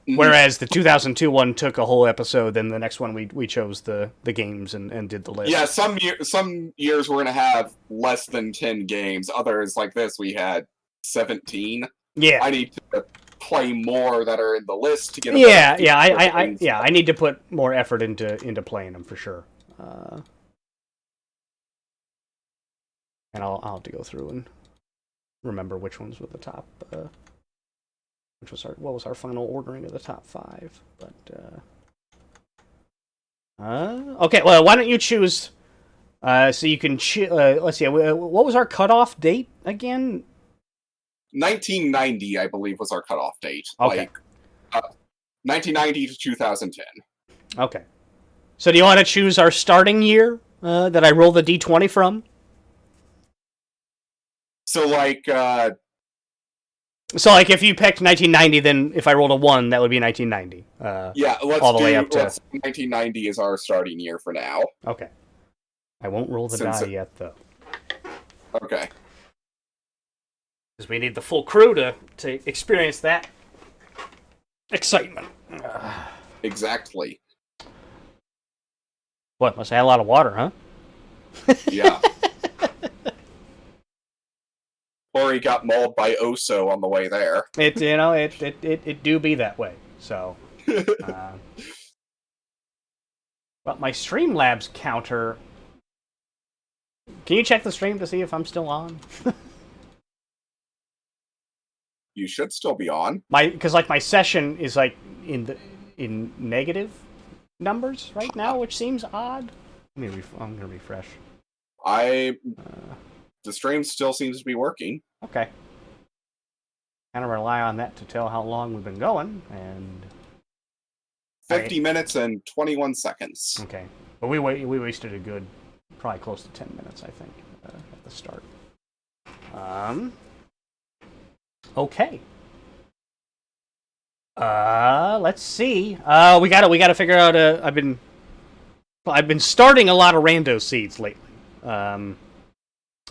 Mm-hmm. Whereas the 2002 one took a whole episode, then the next one we chose the games and did the list. Yeah, some years we're gonna have less than 10 games. Others like this we had 17. Yeah, I need to play more that are in the list to get. I need to put more effort into playing them for sure. And I'll have to go through and remember which ones were the top. What was our final ordering of the top 5? But okay. Well, why don't you choose? So you can let's see. What was our cutoff date again? 1990, I believe, was our cutoff date. Okay. 1990 to 2010. Okay. So do you want to choose our starting year that I roll the D20 from? So if you picked 1990, then if I rolled a 1, that would be 1990. Yeah, way up to 1990 is our starting year for now. Okay. I won't roll the die yet, though. Okay. Because we need the full crew to experience that excitement. Exactly. What? Must have had a lot of water, huh? Yeah. Or he got mauled by Oso on the way there. It do be that way. So, but my Streamlabs counter. Can you check the stream to see if I'm still on? You should still be on. Because my session is like in negative numbers right now, which seems odd. I'm gonna refresh. The stream still seems to be working. Okay. Kind of rely on that to tell how long we've been going, and 50 minutes and 21 seconds. Okay, but we wasted a good, probably close to 10 minutes, I think, at the start. Okay. Let's see. We gotta figure out. I've been starting a lot of rando seeds lately.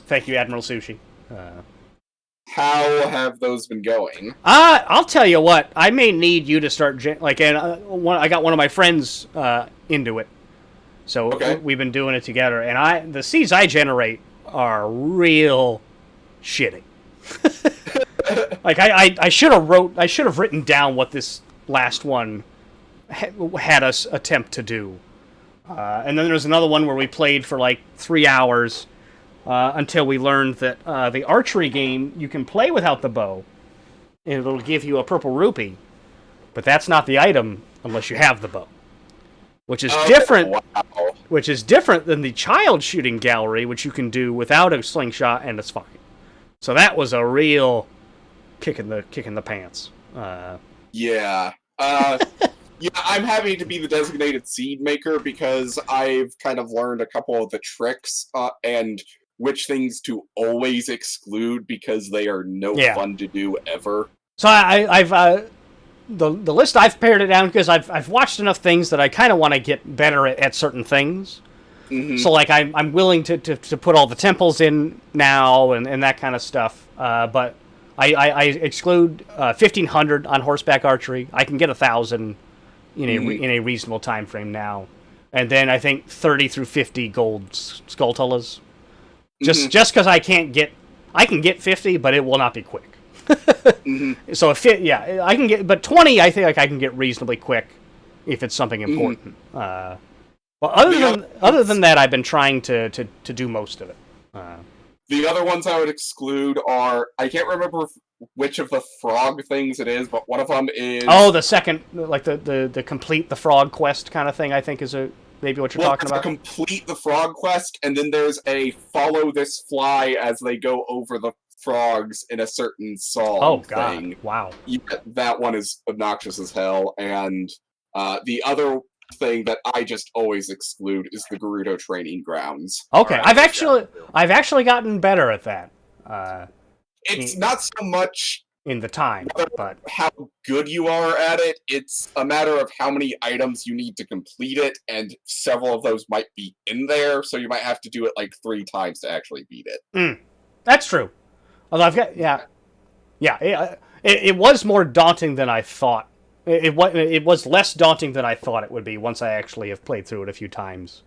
Thank you, Admiral Sushi. How have those been going? I'll tell you what. I may need you to start I got one of my friends into it, so okay. We've been doing it together. And the seeds I generate are real shitty. Like I should have written down what this last one had us attempt to do. And then there was another one where we played for like 3 hours. until we learned that the archery game you can play without the bow, and it'll give you a purple rupee, but that's not the item unless you have the bow, which is different. Wow. Which is different than the child shooting gallery, which you can do without a slingshot and it's fine. So that was a real kick in the pants. Yeah. Yeah, I'm happy to be the designated seed maker because I've kind of learned a couple of the tricks and which things to always exclude because they are no fun to do ever. So I've the list I've pared it down because I've watched enough things that I kind of want to get better at certain things. Mm-hmm. So like I'm willing to put all the temples in now and that kind of stuff. But I exclude 1,500 on horseback archery. I can get 1,000 in a reasonable time frame now, and then I think 30 through 50 gold skulltulas. Just because I can get 50, but it will not be quick. So I can get, but 20 I think like I can get reasonably quick if it's something important. Well, other than that, I've been trying to do most of it. The other ones I would exclude are, I can't remember which of the frog things it is, but one of them is... Oh, the second, like the complete the frog quest kind of thing, I think is maybe what you're talking about. Complete the frog quest, and then there's a follow this fly as they go over the frogs in a certain song thing. God, wow. Yeah, that one is obnoxious as hell, and the other thing that I just always exclude is the Gerudo training grounds. Okay, right, I've actually gotten better at that. It's not so much in the time, but how good you are at it. It's a matter of how many items you need to complete it, and several of those might be in there, so you might have to do it like 3 times to actually beat it. That's true. Although I've got it was more daunting than I thought. It was less daunting than I thought it would be once I actually have played through it a few times.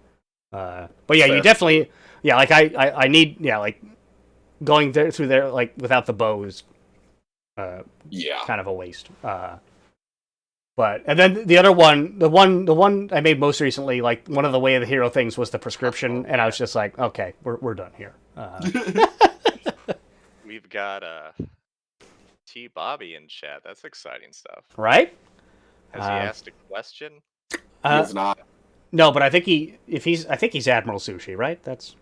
But yeah, you definitely like I need like going through there like without the bow is kind of a waste. But and then the other one, the one I made most recently, like one of the Way of the Hero things was the prescription, and I was just like, okay, we're done here. We've got T Bobby in chat. That's exciting stuff. Right? Has he asked a question? He has not. No, but I think he's Admiral Sushi, right? That's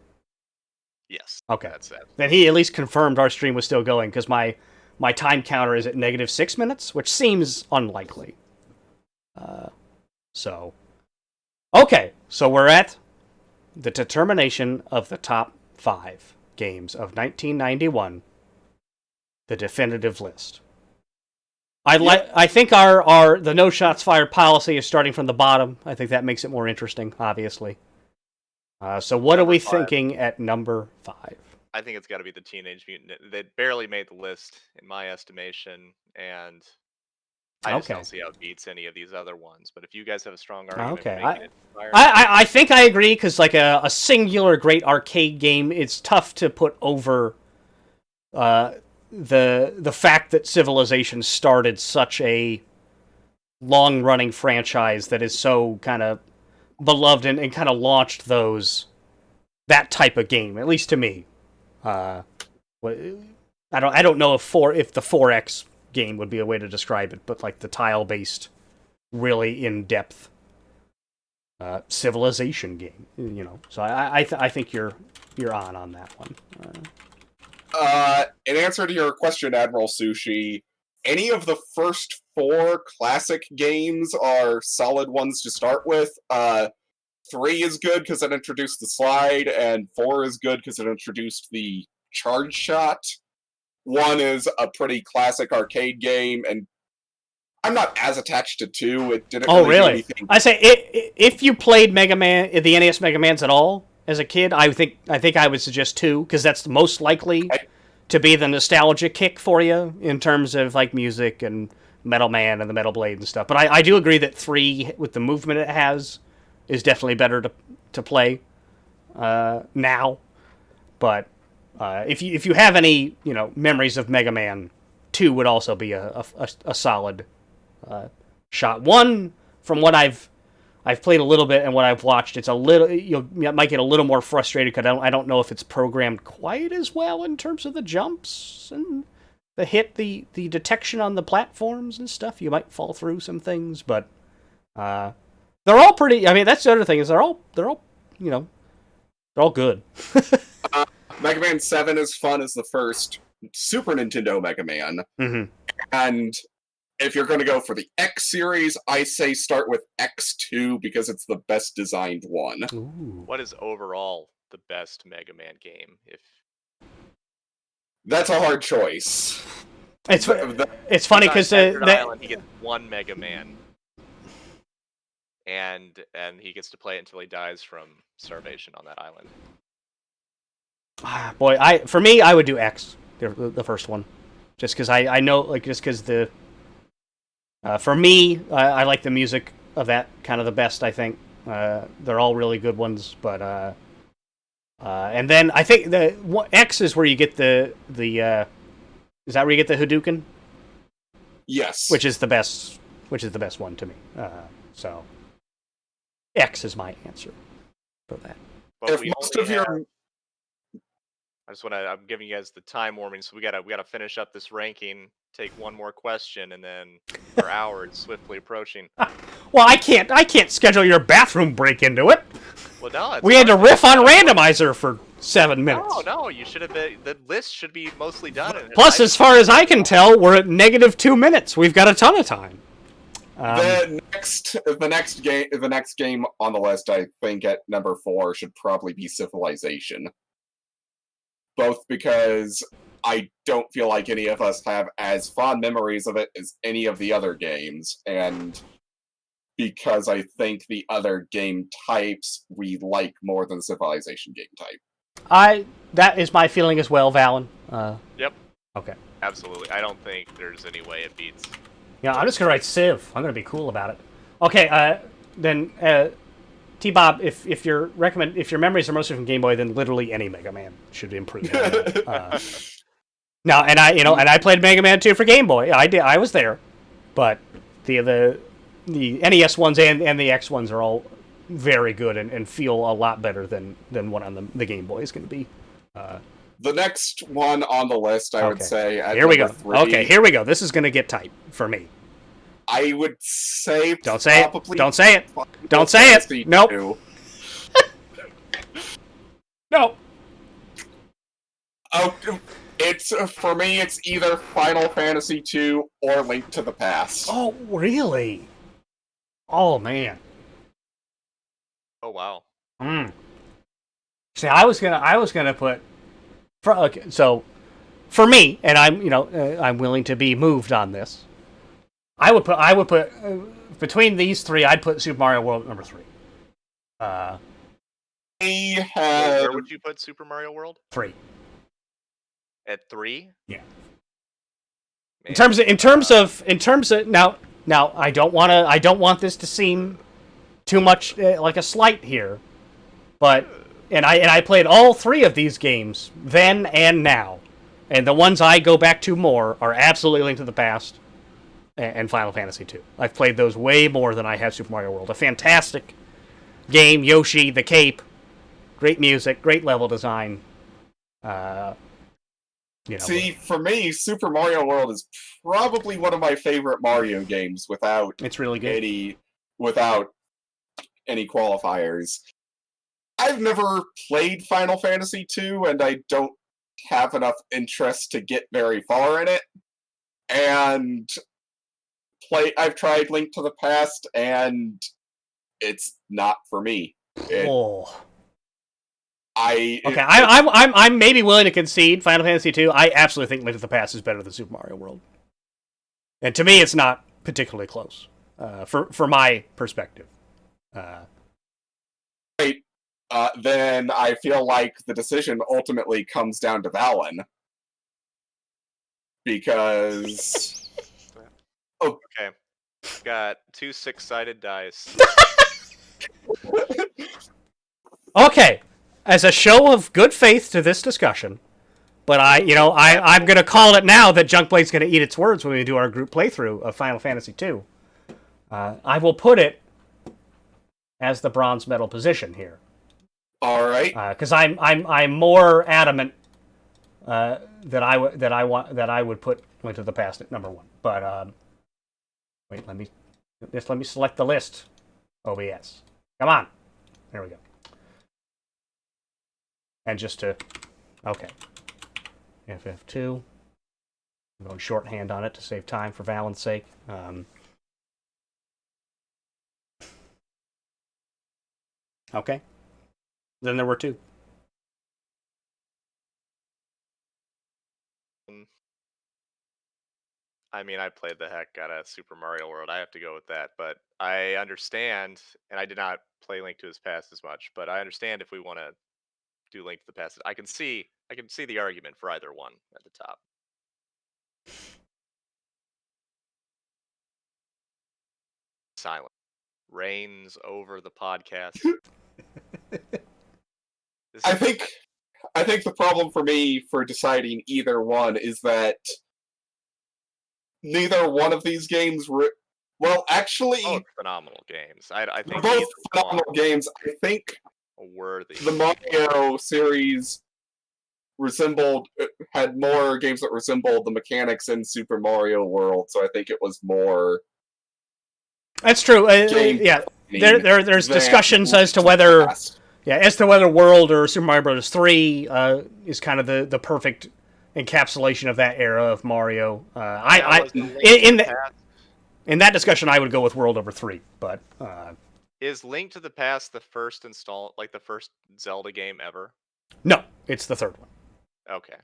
yes. Okay. That's it. Then he at least confirmed our stream was still going because my time counter is at -6 minutes, which seems unlikely. So we're at the determination of the top 5 games of 1991. The definitive list. I think our the no shots fired policy is starting from the bottom. I think that makes it more interesting, obviously. So what are we thinking at number 5? I think it's got to be the Teenage Mutant. They barely made the list in my estimation, and I just don't see how it beats any of these other ones. But if you guys have a strong argument, for making it I think I agree because like a singular great arcade game, it's tough to put over the fact that Civilization started such a long-running franchise that is so kind of beloved and kind of launched that type of game, at least to me. I don't know if the 4X game would be a way to describe it, but like the tile-based, really in-depth Civilization game, So I think you're on that one. In answer to your question, Admiral Sushi, any of the first 4 classic games are solid ones to start with. 3 is good because it introduced the slide, and 4 is good because it introduced the charge shot. 1 is a pretty classic arcade game, and I'm not as attached to 2. It didn't really do anything. I say if you played Mega Man, the NES Mega Mans at all as a kid, I think I would suggest 2 because that's the most likely to be the nostalgia kick for you in terms of like music and Metal Man and the Metal Blade and stuff. But I do agree that 3 with the movement it has is definitely better to play now. But if you have any memories of Mega Man, 2 would also be a solid shot. 1, from what I've I've played a little bit, and what I've watched, it's a little. You might get a little more frustrated because I don't know if it's programmed quite as well in terms of the jumps and the detection on the platforms and stuff. You might fall through some things, but they're all pretty. I mean, that's the other thing is they're all they're all good. Mega Man 7 is fun as the first Super Nintendo Mega Man. Mm-hmm. And if you're going to go for the X series, I say start with X2 because it's the best designed one. Ooh. What is overall the best Mega Man game? If That's a hard choice. It's funny because Island, he gets one Mega Man, and he gets to play it until he dies from starvation on that island. Boy, for me, I would do X, the first one, just because I know, just because for me, I like the music of that kind of the best. I think they're all really good ones, but and then I think X is where you get the is that where you get the Hadouken? Yes, which is the best one to me. So X is my answer for that. But if most of your I'm giving you guys the time warming, so we gotta finish up this ranking, take one more question, and then our hour is swiftly approaching. Well, I can't schedule your bathroom break into it. Well, no, we had to riff on randomizer for 7 minutes. No, you should have been. The list should be mostly done. Plus, as far as I can tell, we're at -2 minutes. We've got a ton of time. The next game on the list, I think at number 4 should probably be Civilization. Both because I don't feel like any of us have as fond memories of it as any of the other games, and because I think the other game types we like more than the Civilization game type. That is my feeling as well, Valen. Yep. Okay. Absolutely. I don't think there's any way it beats. Yeah, I'm just gonna write Civ. I'm gonna be cool about it. Okay. Then T-Bob, if your memories are mostly from Game Boy, then literally any Mega Man should improve. Now, and I played Mega Man 2 for Game Boy. I was there, but the NES ones and the X ones are all very good and feel a lot better than what on the Game Boy is going to be. The next one on the list, I would say, at here we go. 3, Okay, here we go. This is going to get tight for me. I would say Don't say it. Don't say it. Don't say it. Nope. Nope. Oh, for me. It's either Final Fantasy II or Link to the Past. Oh, really? Oh man. Oh wow. See, I was gonna put. So, for me, and I'm willing to be moved on this. I would put between these three. I'd put Super Mario World at number 3. Where would you put Super Mario World? 3. At 3? Yeah. Man. In terms of now I don't want this to seem too much like a slight here, but I played all 3 of these games then and now, and the ones I go back to more are absolutely Link to the Past and Final Fantasy II. I've played those way more than I have Super Mario World. A fantastic game, Yoshi, the Cape, great music, great level design. See, for me, Super Mario World is probably one of my favorite Mario games it's really good. Without any qualifiers. I've never played Final Fantasy II, and I don't have enough interest to get very far in it. And I've tried Link to the Past, and it's not for me. I'm maybe willing to concede Final Fantasy II. I absolutely think Link to the Past is better than Super Mario World, and to me, it's not particularly close. For my perspective. Then I feel like the decision ultimately comes down to Valen. Because... Okay. Got 2 6-sided dice. Okay. As a show of good faith to this discussion, but I'm going to call it now that Junkblade's going to eat its words when we do our group playthrough of Final Fantasy II. I will put it as the bronze medal position here. All right. Because I'm more adamant that I would put Link to the Past at number 1. But wait, let me select the list. OBS. Come on. There we go. And just to okay. FF2. I'm going shorthand on it to save time for Valen's sake. Okay. Then there were 2. I mean, I played the heck out of Super Mario World. I have to go with that. But I understand, and I did not play Link to His Past as much, but I understand if we want to do Link to the Past. I can see the argument for either one at the top. Silence reigns over the podcast. I think the problem for me for deciding either one is that neither one of these games well, actually, both phenomenal games. I they're think both either phenomenal games. I think one worthy. the Mario series had more games that resembled the mechanics in Super Mario World, so I think it was more. That's true. Yeah, there's discussions as to whether World or Super Mario Bros. 3 is kind of the perfect encapsulation of that era of Mario. In that discussion, I would go with World over 3. But is Link to the Past the first the first Zelda game ever? No, it's the third one. Okay.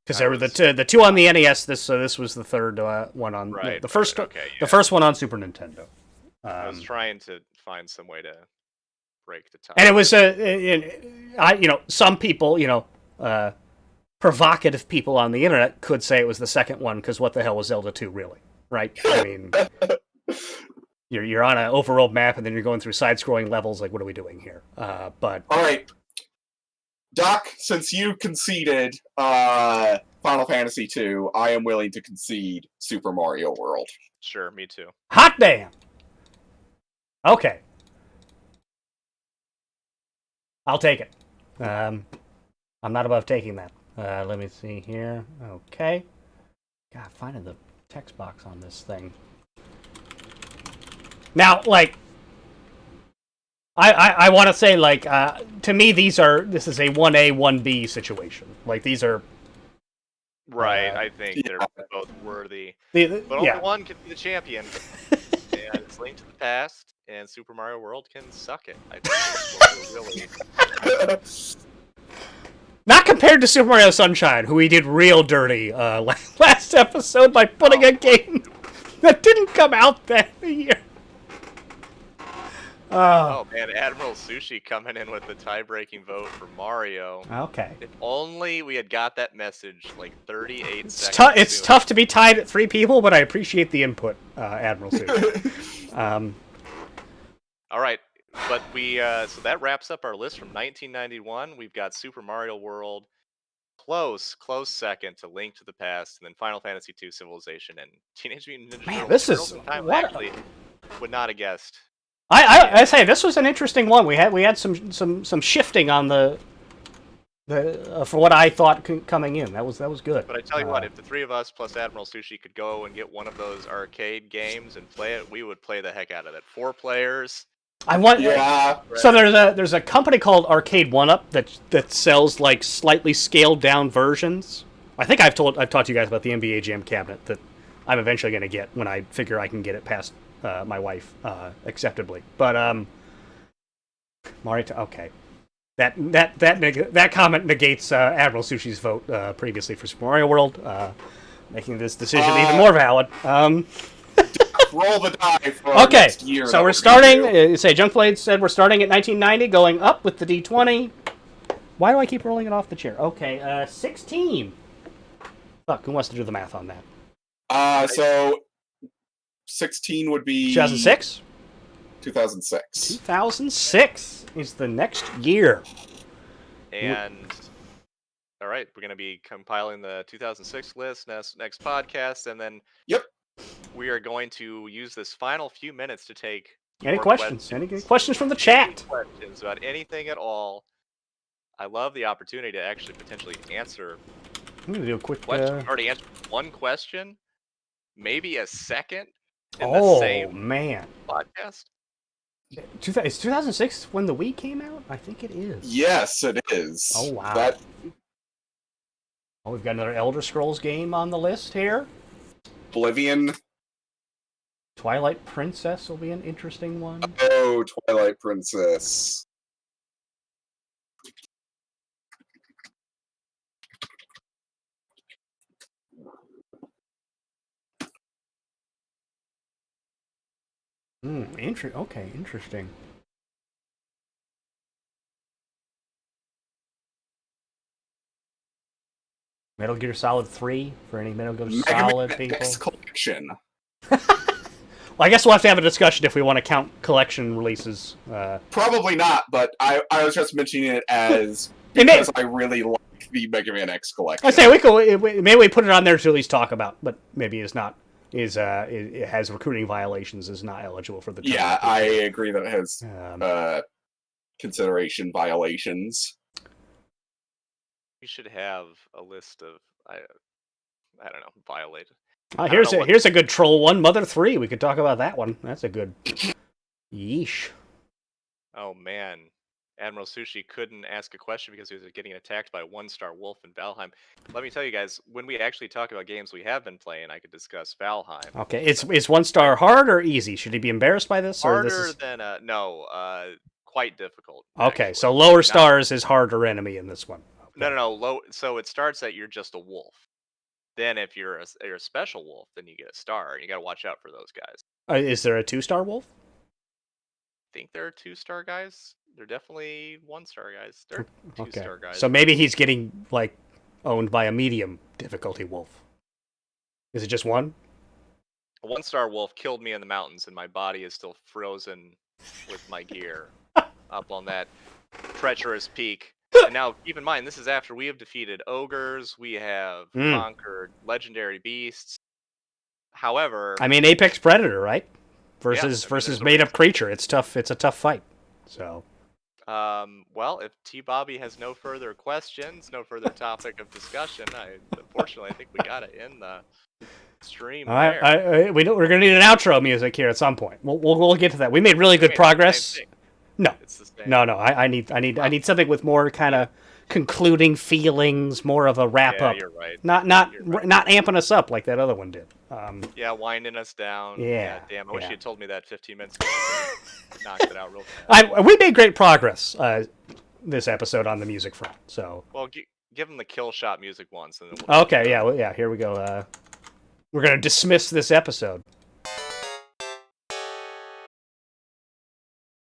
Because there were the 2 on the NES. This was the third one on the first. Okay, yeah. The first one on Super Nintendo. I was trying to find some way to break the tie. And it was some people, provocative people on the internet could say it was the second one because what the hell was Zelda 2 really, right? I mean, you're on an overworld map and then you're going through side-scrolling levels. Like, what are we doing here? But all right, Doc, since you conceded Final Fantasy 2, I am willing to concede Super Mario World. Sure, me too. Hot damn. Okay. I'll take it. I'm not above taking that. Let me see here. Okay. God, finding the text box on this thing. Now, like, I want to say, like, to me, this is a 1A, 1B situation. Like, these are... Right, I think they're both worthy. But only one can be the champion. And it's Link to the Past, and Super Mario World can suck it. I think really... Not compared to Super Mario Sunshine, who we did real dirty last episode by putting a game that didn't come out that year. Oh man, Admiral Sushi coming in with the tie-breaking vote for Mario. Okay. If only we had got that message like 38 seconds. It's tough to be tied at 3 people, but I appreciate the input, Admiral Sushi. All right, but so that wraps up our list from 1991. We've got Super Mario World, close second to Link to the Past, and then Final Fantasy II Civilization and Teenage Mutant Ninja Turtles. This is actually would not have guessed. I say this was an interesting one. We had some shifting on the for what I thought coming in. That was good. But I tell you what, if the 3 of us plus Admiral Sushi could go and get one of those arcade games and play it, we would play the heck out of it. 4 players. So there's a company called Arcade 1-Up that sells like slightly scaled down versions. I think I've talked to you guys about the NBA Jam cabinet that I'm eventually going to get when I figure I can get it past my wife acceptably. But Mario. Okay, that comment negates Admiral Sushi's vote previously for Super Mario World, making this decision even more valid. Roll the die for next year. So we're starting. Say Junkblade said we're starting at 1990, going up with the D20. Why do I keep rolling it off the chair? Okay, 16. Fuck, who wants to do the math on that? So 16 would be 2006. 2006. 2006 is the next year. And all right, we're going to be compiling the 2006 list next podcast, and then yep, we are going to use this final few minutes to take Any More questions? Any questions from the chat? Questions about anything at all. I love the opportunity to actually potentially answer I'm gonna do a quick. questions. We've already answered one question, maybe a second in the Oh same man, podcast. is 2006 when the Wii came out? I think it is. Yes, it is. Oh wow. That Oh, we've got another Elder Scrolls game on the list here. Oblivion. Twilight Princess will be an interesting one. Oh, Twilight Princess. Okay, interesting. Metal Gear Solid 3 for any Metal Gear Mega Solid Man people. X Collection. Well, I guess we'll have to have a discussion if we want to count collection releases. Probably not, but I was just mentioning it as It may- because I really like the Mega Man X Collection. I say we could maybe we put it on there to at least talk about, but maybe it's not. It has recruiting violations, is not eligible for the. Yeah, I agree that it has Um, consideration violations. You should have a list of I don't know, violated. here's a good troll one. Mother 3. We could talk about that one. That's a good. Yeesh. Oh man, Admiral Sushi couldn't ask a question because he was getting attacked by a one-star wolf in Valheim. Let me tell you guys, when we actually talk about games we have been playing, I could discuss Valheim. Okay, is 1 star hard or easy? Should he be embarrassed by this? Or Harder this is... than quite difficult. Okay, actually. so lower stars is harder enemy in this one. Okay. No, low. So it starts at you're just a wolf. Then if you're a special wolf, then you get a star. You got to watch out for those guys. Is there a 2-star wolf? I think there are 2-star guys. They're definitely 1-star guys. They're 2-star guys. So maybe he's getting like owned by a medium difficulty wolf. Is it just one? A 1-star wolf killed me in the mountains, and my body is still frozen with my gear up on that treacherous peak. And now, keep in mind, this is after we have defeated ogres, we have conquered legendary beasts. However, I mean, Apex Predator, right? Versus a made up creature. It's tough. It's a tough fight. So. Well, if T. Bobby has no further questions, no further topic of discussion, unfortunately, I think we gotta end the stream there. We're gonna need an outro music here at some point. We'll get to that. We made really good progress. No, it's the same. No. I need something with more kind of concluding feelings, more of a wrap up. You're right. Not amping us up like that other one did. Winding us down. Yeah. Damn, I wish you had told me that 15 minutes ago. Knocked it out real fast. We made great progress this episode on the music front. So. Well, give him the kill shot music once, and then Okay. Yeah. Here we go. We're gonna dismiss this episode.